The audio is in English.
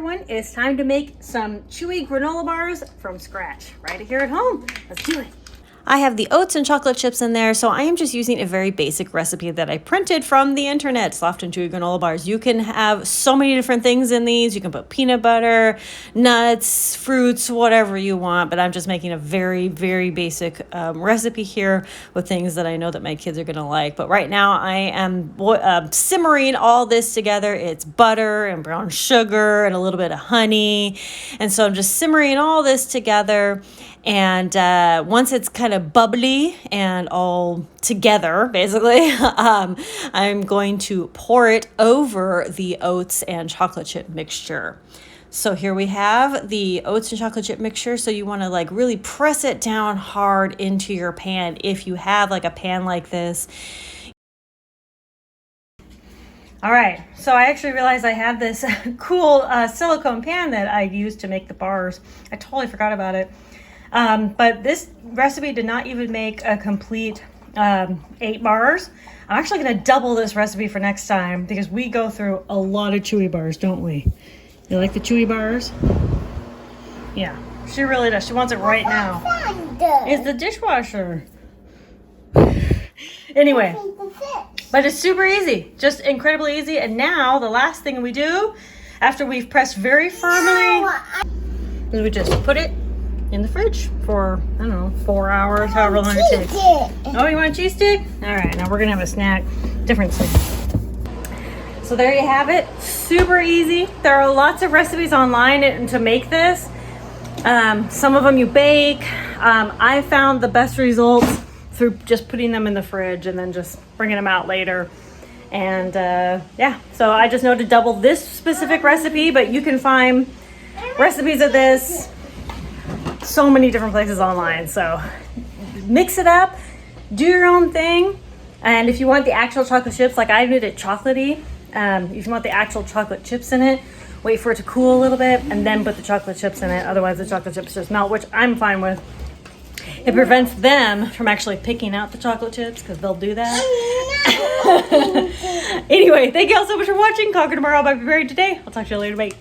everyone. It's time to make some chewy granola bars from scratch right here at home. Let's do it. I have the oats and chocolate chips in there, so I am just using a very basic recipe that I printed from the internet, soft and chewy granola bars. You can have so many different things in these. You can put peanut butter, nuts, fruits, whatever you want, but I'm just making a very, very basic recipe here with things that I know that my kids are going to like. But right now I am simmering all this together. It's butter and brown sugar and a little bit of honey. And so I'm just simmering all this together. And once it's kind of bubbly and all together, basically, I'm going to pour it over the oats and chocolate chip mixture. So here we have the oats and chocolate chip mixture. So you want to like really press it down hard into your pan if you have like a pan like this. All right, so I actually realized I had this cool silicone pan that I used to make the bars. I totally forgot about it. But this recipe did not even make a complete 8 bars. I'm actually going to double this recipe for next time because we go through a lot of chewy bars, don't we? You like the chewy bars? Yeah, she really does. She wants it right now. It's the dishwasher. Anyway, but it's super easy, just incredibly easy. And now the last thing we do after we've pressed very firmly is we just put it in the fridge for, I don't know, 4 hours, however long it takes. Oh, you want a cheese stick? All right, now we're gonna have a snack, different snack. So there you have it, super easy. There are lots of recipes online to make this. Some of them you bake. I found the best results through just putting them in the fridge and then just bringing them out later. And yeah, so I just know to double this specific recipe, but you can find recipes of this so many different places online. So mix it up, do your own thing. And if you want the actual chocolate chips, like I did it chocolatey, if you want the actual chocolate chips in it, wait for it to cool a little bit and then put the chocolate chips in it. Otherwise the chocolate chips just melt, which I'm fine with. It prevents them from actually picking out the chocolate chips because they'll do that. Anyway, thank you all so much for watching. Conquer tomorrow by preparing today. I'll talk to you later. Bye.